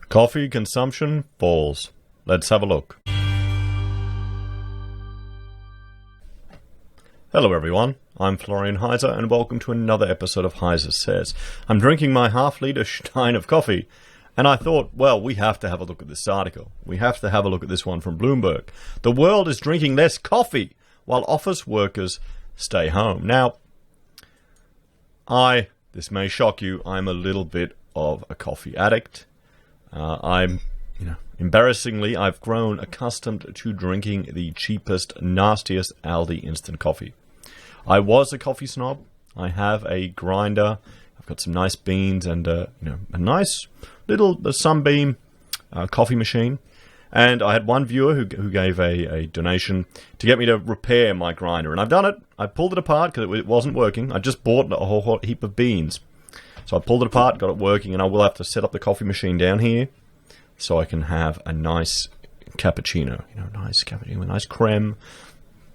Coffee consumption falls. Let's have a look. Hello everyone, I'm Florian.Heise and welcome to another episode of HeiseSays. I'm drinking my half-litre stein of coffee and I thought, well, we have to have a look at this article. We have to have a look at this one from Bloomberg. The world is drinking less coffee while office workers stay home. Now, this may shock you, I'm a little bit of a coffee addict. Embarrassingly, I've grown accustomed to drinking the cheapest, nastiest Aldi instant coffee. I was a coffee snob. I have a grinder. I've got some nice beans and a nice little Sunbeam coffee machine. And I had one viewer who gave a donation to get me to repair my grinder, and I've done it. I pulled it apart because it wasn't working. I just bought a whole heap of beans. So I pulled it apart, got it working, and I will have to set up the coffee machine down here so I can have a nice cappuccino. Nice cappuccino, a nice creme.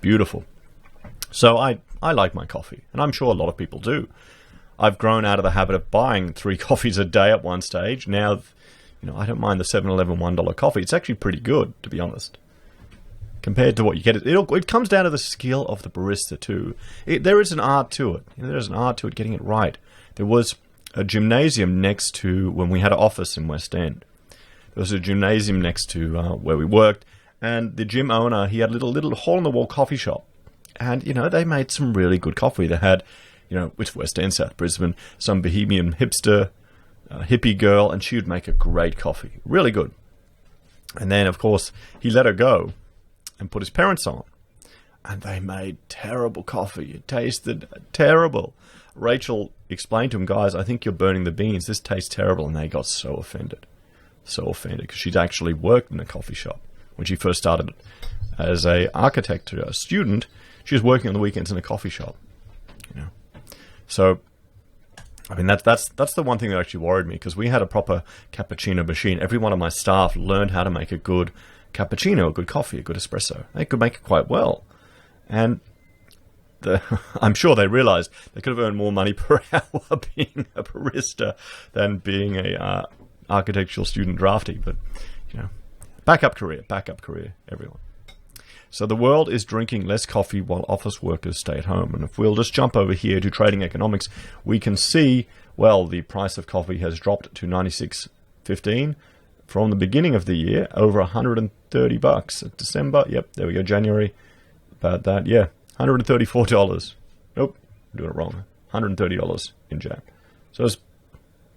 Beautiful. So I like my coffee, and I'm sure a lot of people do. I've grown out of the habit of buying 3 coffees a day at one stage. Now, I don't mind the 7-Eleven $1 coffee. It's actually pretty good, to be honest. Compared to what you get, it comes down to the skill of the barista, too. There is an art to it. There's an art to it, getting it right. There was a gymnasium next to, when we had an office in West End, there was a gymnasium next to where we worked, and the gym owner, he had a little hole-in-the-wall coffee shop. And, they made some really good coffee. They had, it's West End, South Brisbane, some bohemian hipster, hippie girl, and she would make a great coffee. Really good. And then, of course, he let her go and put his parents on. And they made terrible coffee. It tasted terrible. Rachel explained to him, guys, I think you're burning the beans. This tastes terrible. And they got so offended. So offended, because she'd actually worked in a coffee shop. When she first started as a architecture student, she was working on the weekends in a coffee shop. So, that's the one thing that actually worried me, because we had a proper cappuccino machine. Every one of my staff learned how to make a good cappuccino, a good coffee, a good espresso. They could make it quite well. And I'm sure they realized they could have earned more money per hour being a barista than being a architectural student draftee. But, backup career, everyone. So the world is drinking less coffee while office workers stay at home. And if we'll just jump over here to trading economics, we can see, well, the price of coffee has dropped to $96.15 from the beginning of the year, over $130 at December. Yep, there we go, January. About that, yeah, $134. Nope, I'm doing it wrong. $130 in Jan. So it's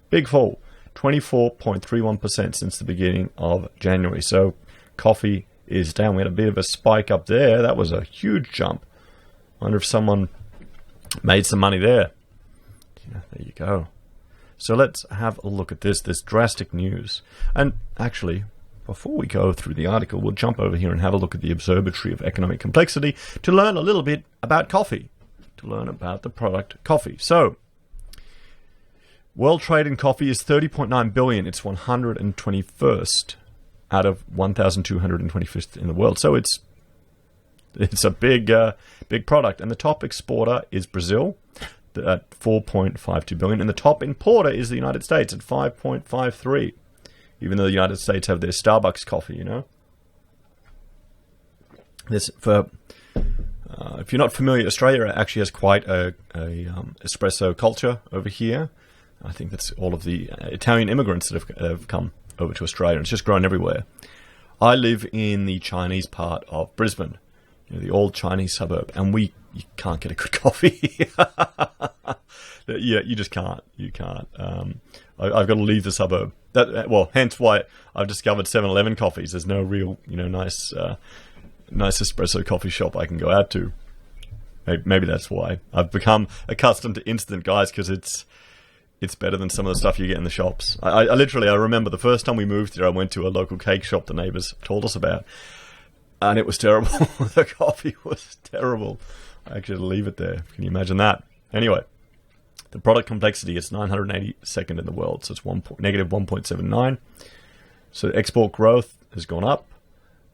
big fall, 24.31% since the beginning of January. So coffee is down. We had a bit of a spike up there. That was a huge jump. I wonder if someone made some money there. There you go. So let's have a look at this drastic news. And actually, before we go through the article, we'll jump over here and have a look at the Observatory of Economic Complexity to learn a little bit about coffee, to learn about the product coffee. So, world trade in coffee is $30.9 billion. It's 121st out of 1,225th in the world. So it's a big product. And the top exporter is Brazil at $4.52 billion. And the top importer is the United States at $5.53. Even though the United States have their Starbucks coffee, This if you're not familiar, Australia actually has quite a espresso culture over here. I think that's all of the Italian immigrants that have come over to Australia. It's just grown everywhere. I live in the Chinese part of Brisbane, the old Chinese suburb, and you can't get a good coffee. Yeah, you just can't. You can't. I've got to leave the suburb. Hence why I've discovered 7-Eleven coffees. There's no real, nice espresso coffee shop I can go out to. Maybe that's why I've become accustomed to instant, guys, because it's better than some of the stuff you get in the shops. I remember the first time we moved here, I went to a local cake shop the neighbours told us about, and it was terrible. The coffee was terrible. I actually had to leave it there. Can you imagine that? Anyway, the product complexity is 982nd in the world, so it's negative 1.79. So export growth has gone up.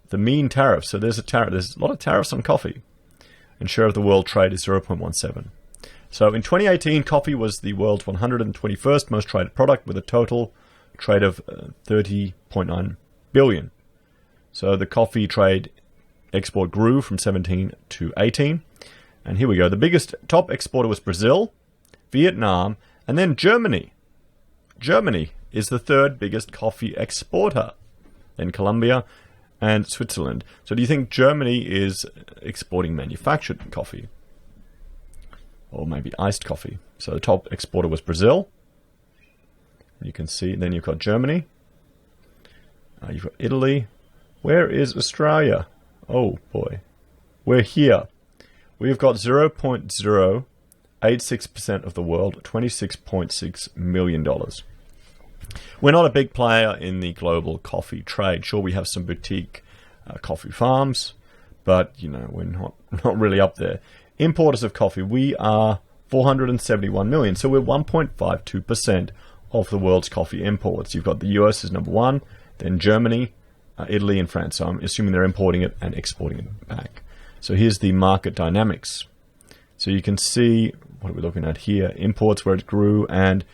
The mean tariff, so there's a lot of tariffs on coffee, and share of the world trade is 0.17. So in 2018, coffee was the world's 121st most traded product with a total trade of 30.9 billion. So the coffee trade export grew from 17 to 18. And here we go. The biggest top exporter was Brazil, Vietnam, and then Germany. Germany is the third biggest coffee exporter. Then Colombia and Switzerland. So do you think Germany is exporting manufactured coffee? Or maybe iced coffee? So the top exporter was Brazil. You can see, then you've got Germany. You've got Italy. Where is Australia? Oh boy. We're here. We've got 0.086% of the world, $26.6 million. We're not a big player in the global coffee trade. Sure, we have some boutique coffee farms, but you know, we're not really up there. Importers of coffee, we are 471 million, so we're 1.52% of the world's coffee imports. You've got the US as number one, then Germany, Italy, and France. So I'm assuming they're importing it and exporting it back. So here's the market dynamics. So you can see, what are we looking at here? Imports where it grew and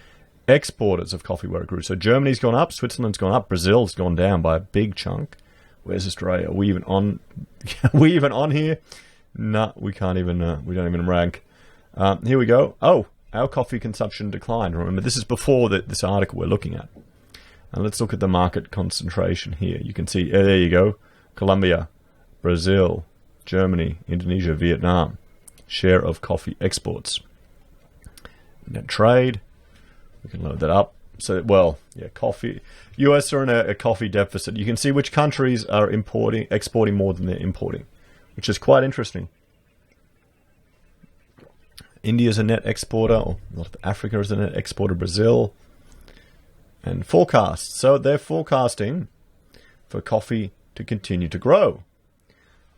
exporters of coffee where it grew. So Germany's gone up, Switzerland's gone up, Brazil's gone down by a big chunk. Where's Australia? Are we even on? We even on here? No, we can't even. We don't even rank. Here we go. Oh, our coffee consumption declined. Remember, this is before this article we're looking at. And let's look at the market concentration here. You can see, there you go. Colombia, Brazil, Germany, Indonesia, Vietnam. Share of coffee exports. Net trade. We can load that up. So, well, yeah, coffee. US are in a coffee deficit. You can see which countries are exporting more than they're importing, which is quite interesting. India is a net exporter, or North Africa is a net exporter, Brazil. And forecasts. So they're forecasting for coffee to continue to grow.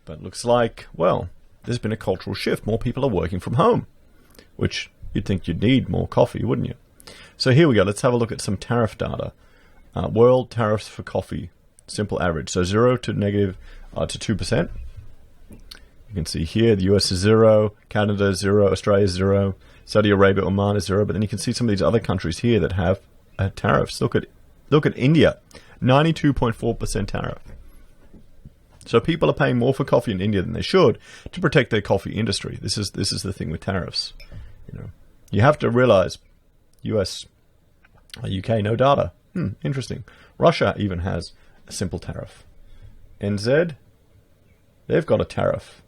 But it looks like, well, there's been a cultural shift. More people are working from home, which you'd think you'd need more coffee, wouldn't you? So here we go. Let's have a look at some tariff data. World tariffs for coffee, simple average. So 0 to negative to 2%. You can see here the US is 0, Canada is 0, Australia is 0, Saudi Arabia, Oman is 0. But then you can see some of these other countries here that have tariffs. Look at India, 92.4% tariff. So people are paying more for coffee in India than they should to protect their coffee industry. This is the thing with tariffs. You know, you have to realize, US, UK, no data. Interesting. Russia even has a simple tariff. NZ, they've got a tariff.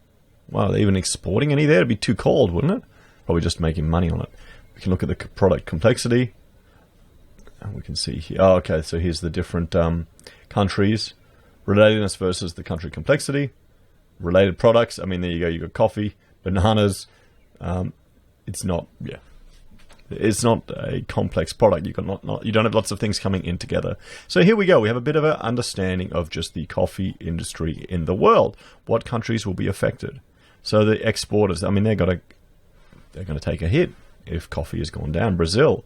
Wow, are they even exporting any there? It'd be too cold, wouldn't it? Probably just making money on it. We can look at the product complexity. And we can see here. Oh, okay, so here's the different countries. Relatedness versus the country complexity. Related products. I mean, there you go. You got coffee, bananas. It's not a complex product. You don't have lots of things coming in together. So here we go. We have a bit of an understanding of just the coffee industry in the world. What countries will be affected? So the exporters. I mean, they're going to take a hit if coffee has gone down. Brazil.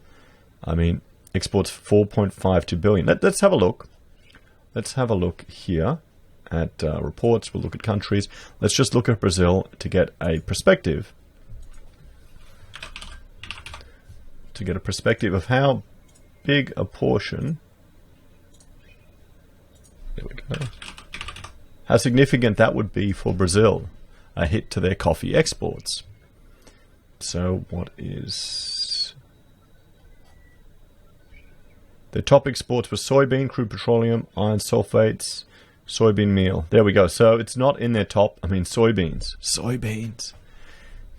I mean, exports 4.52 billion. Let's have a look. Let's have a look here at reports. We'll look at countries. Let's just look at Brazil to get a perspective. To get a perspective of how big a portion. There we go. How significant that would be for Brazil. A hit to their coffee exports. So what is... The top exports were soybean, crude petroleum, iron sulfates, soybean meal. There we go. So it's not in their top. I mean, soybeans. Soybeans.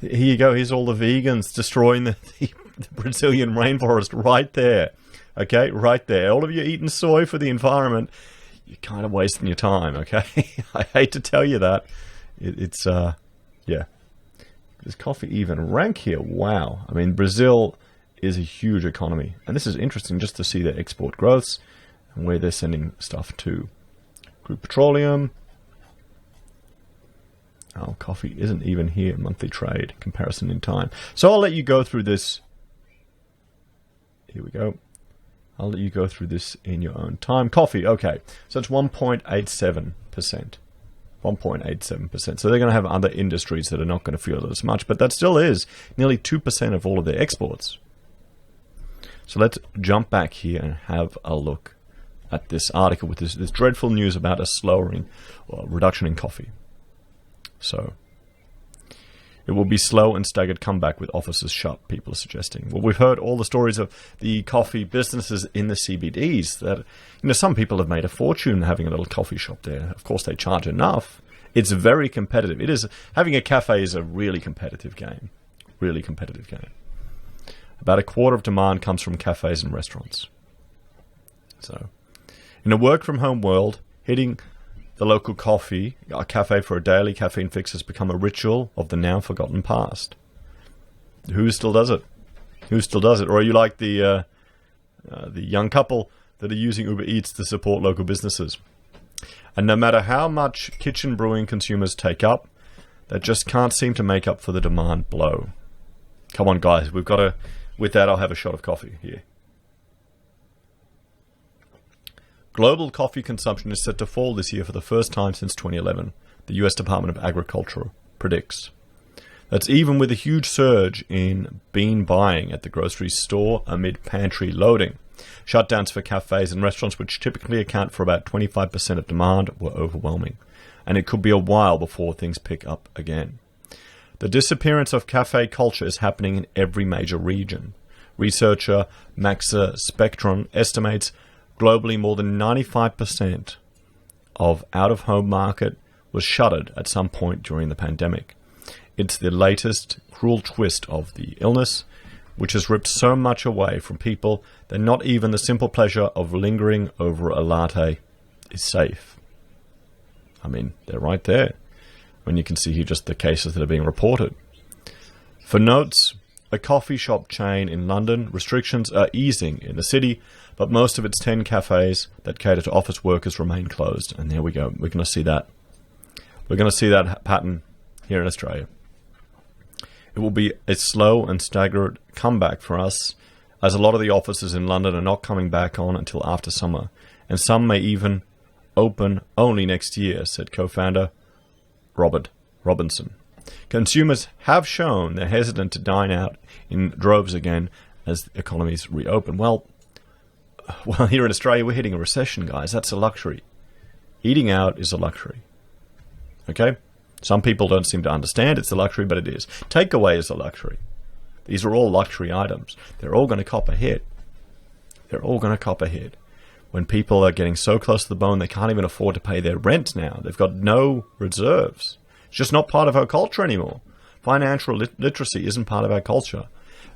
Here you go. Here's all the vegans destroying the Brazilian rainforest right there. Okay, right there. All of you eating soy for the environment, you're kind of wasting your time, okay? I hate to tell you that. Yeah. Does coffee even rank here? Wow. I mean, Brazil is a huge economy. And this is interesting just to see their export growths and where they're sending stuff to. Crude petroleum. Oh, coffee isn't even here. Monthly trade, comparison in time. So I'll let you go through this. Here we go. I'll let you go through this in your own time. Coffee, okay. So it's 1.87%. 1.87%. So they're going to have other industries that are not going to feel it as much, but that still is nearly 2% of all of their exports. So let's jump back here and have a look at this article with this dreadful news about a slowing or reduction in coffee. So it will be slow and staggered comeback with offices shut, people are suggesting. Well, we've heard all the stories of the coffee businesses in the CBDs that, some people have made a fortune having a little coffee shop there. Of course, they charge enough. It's very competitive. Having a cafe is a really competitive game. Really competitive game. About a quarter of demand comes from cafes and restaurants. So, in a work-from-home world, hitting the local cafe for a daily caffeine fix has become a ritual of the now forgotten past. Who still does it? Who still does it? Or are you like the young couple that are using Uber Eats to support local businesses? And no matter how much kitchen brewing consumers take up, they just can't seem to make up for the demand blow. Come on, guys, we've got to... With that, I'll have a shot of coffee here. Global coffee consumption is set to fall this year for the first time since 2011, the US Department of Agriculture predicts. That's even with a huge surge in bean buying at the grocery store amid pantry loading. Shutdowns for cafes and restaurants, which typically account for about 25% of demand, were overwhelming, and it could be a while before things pick up again. The disappearance of cafe culture is happening in every major region. Researcher Maxa Spectron estimates globally more than 95% of out-of-home market was shuttered at some point during the pandemic. It's the latest cruel twist of the illness, which has ripped so much away from people that not even the simple pleasure of lingering over a latte is safe. I mean, they're right there. When you can see here just the cases that are being reported. For notes, a coffee shop chain in London, restrictions are easing in the city, but most of its 10 cafes that cater to office workers remain closed. And there we go. We're going to see that. We're going to see that pattern here in Australia. It will be a slow and staggered comeback for us, as a lot of the offices in London are not coming back on until after summer, and some may even open only next year, said co-founder Robert Robinson. Consumers have shown they're hesitant to dine out in droves again as the economies reopen. Well, here in Australia, we're hitting a recession, guys. That's a luxury. Eating out is a luxury. Okay? Some people don't seem to understand it's a luxury, but it is. Takeaway is a luxury. These are all luxury items. They're all going to cop a hit. They're all going to cop a hit. When people are getting so close to the bone, they can't even afford to pay their rent now. They've got no reserves. It's just not part of our culture anymore. Financial literacy isn't part of our culture.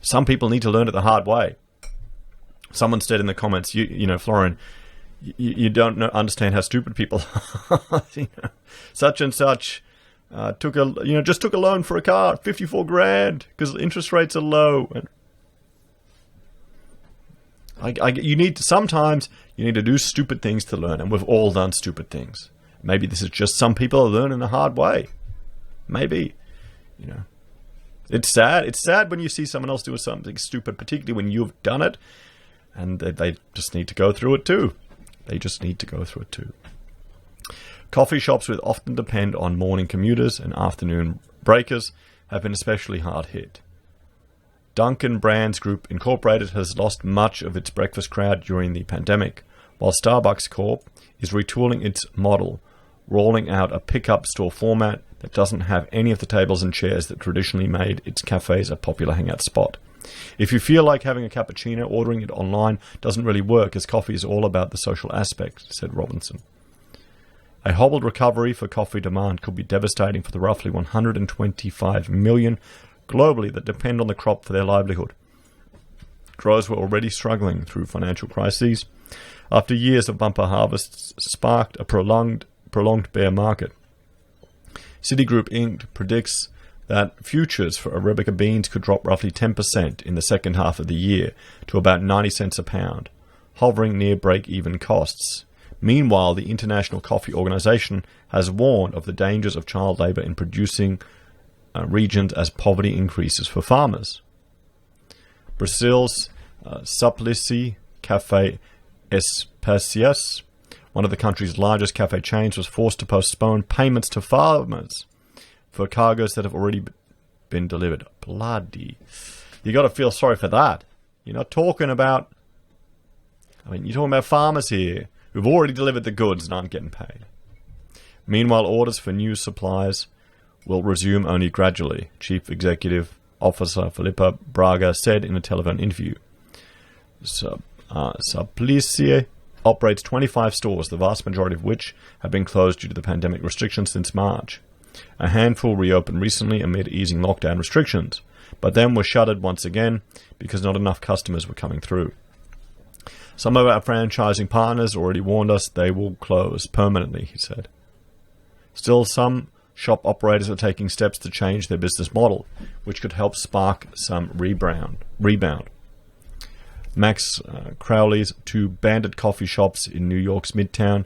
Some people need to learn it the hard way. Someone said in the comments, Florian, you don't understand how stupid people are. Such and such took a loan for a car, 54 grand, because interest rates are low. And sometimes you need to do stupid things to learn, and we've all done stupid things. Maybe this is just some people are learning the hard way. Maybe, it's sad. It's sad when you see someone else doing something stupid, particularly when you've done it, and they just need to go through it too. Coffee shops, which often depend on morning commuters and afternoon breakers, have been especially hard hit. Dunkin' Brands Group Incorporated has lost much of its breakfast crowd during the pandemic, while Starbucks Corp is retooling its model, rolling out a pickup store format that doesn't have any of the tables and chairs that traditionally made its cafes a popular hangout spot. If you feel like having a cappuccino, ordering it online doesn't really work, as coffee is all about the social aspect, said Robinson. A hobbled recovery for coffee demand could be devastating for the roughly 125 million globally that depend on the crop for their livelihood. Growers were already struggling through financial crises after years of bumper harvests sparked a prolonged bear market. Citigroup Inc. predicts that futures for Arabica beans could drop roughly 10% in the second half of the year to about 90 cents a pound, hovering near break-even costs. Meanwhile, the International Coffee Organization has warned of the dangers of child labor in producing regions as poverty increases for farmers. Brazil's Suplicy Café Especias, one of the country's largest cafe chains, was forced to postpone payments to farmers for cargoes that have already been delivered. Bloody. You got to feel sorry for that. You're not talking about... I mean, you're talking about farmers here who've already delivered the goods and aren't getting paid. Meanwhile, orders for new supplies will resume only gradually, Chief Executive Officer Felipe Braga said in a telephone interview. Simplicie operates 25 stores, the vast majority of which have been closed due to the pandemic restrictions since March. A handful reopened recently amid easing lockdown restrictions, but then were shuttered once again because not enough customers were coming through. Some of our franchising partners already warned us they will close permanently, he said. Still, some shop operators are taking steps to change their business model, which could help spark some rebound. Max Crowley's 2 bandit coffee shops in New York's Midtown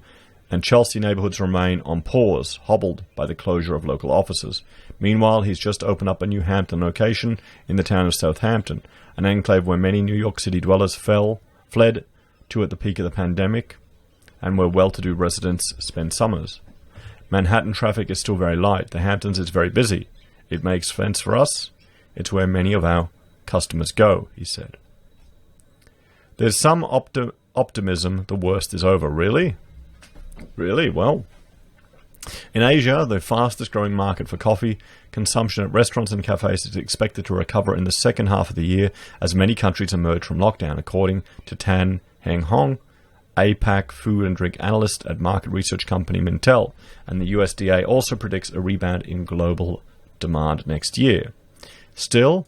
and Chelsea neighborhoods remain on pause, hobbled by the closure of local offices. Meanwhile, he's just opened up a New Hampton location in the town of Southampton, an enclave where many New York City dwellers fled to at the peak of the pandemic, and where well-to-do residents spend summers. Manhattan traffic is still very light. The Hamptons is very busy. It makes sense for us. It's where many of our customers go, he said. There's some optimism the worst is over. Really? Really? Well, in Asia, the fastest growing market for coffee, consumption at restaurants and cafes is expected to recover in the second half of the year as many countries emerge from lockdown, according to Tan Heng Hong, APAC food and drink analyst at market research company Mintel, and the USDA also predicts a rebound in global demand next year. Still,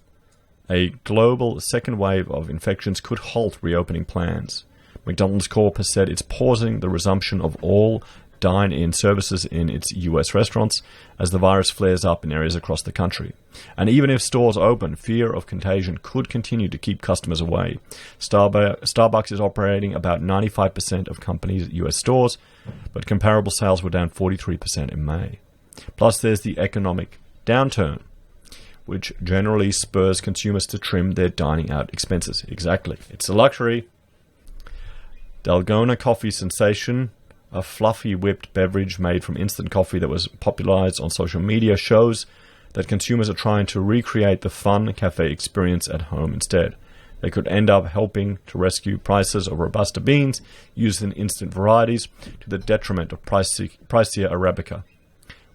a global second wave of infections could halt reopening plans. McDonald's Corp has said it's pausing the resumption of all dine-in services in its U.S. restaurants as the virus flares up in areas across the country. And even if stores open, fear of contagion could continue to keep customers away. Starbucks is operating about 95% of companies' U.S. stores, but comparable sales were down 43% in May. Plus, there's the economic downturn, which generally spurs consumers to trim their dining out expenses. Exactly. It's a luxury. Dalgona coffee sensation, a fluffy whipped beverage made from instant coffee that was popularized on social media, shows that consumers are trying to recreate the fun cafe experience at home instead. They could end up helping to rescue prices of Robusta beans used in instant varieties to the detriment of pricier Arabica.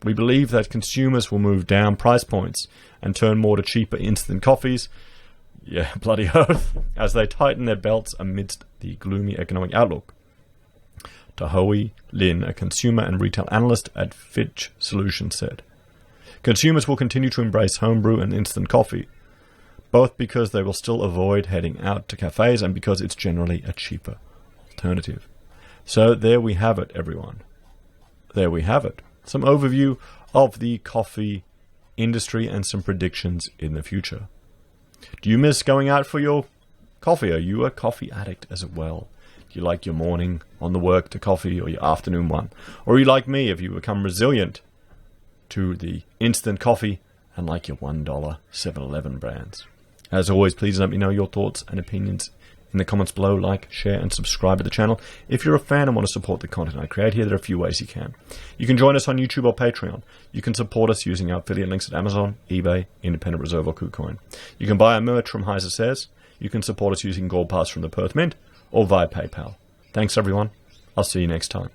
We believe that consumers will move down price points and turn more to cheaper instant coffees, yeah, bloody oath, as they tighten their belts amidst the gloomy economic outlook. Tahoe Lin, a consumer and retail analyst at Fitch Solutions, said. Consumers will continue to embrace homebrew and instant coffee, both because they will still avoid heading out to cafes and because it's generally a cheaper alternative. So there we have it, everyone. There we have it. Some overview of the coffee industry and some predictions in the future. Do you miss going out for your coffee? Are you a coffee addict as well? Do you like your morning on the work to coffee or your afternoon one? Or are you like me, have you become resilient to the instant coffee and like your $1 7-Eleven brands? As always, please let me know your thoughts and opinions in the comments below. Like, share, and subscribe to the channel. If you're a fan and want to support the content I create here, there are a few ways you can. You can join us on YouTube or Patreon. You can support us using our affiliate links at Amazon, eBay, Independent Reserve, or Kucoin. You can buy our merch from HeiseSays. You can support us using Gold Pass from the Perth Mint or via PayPal. Thanks, everyone. I'll see you next time.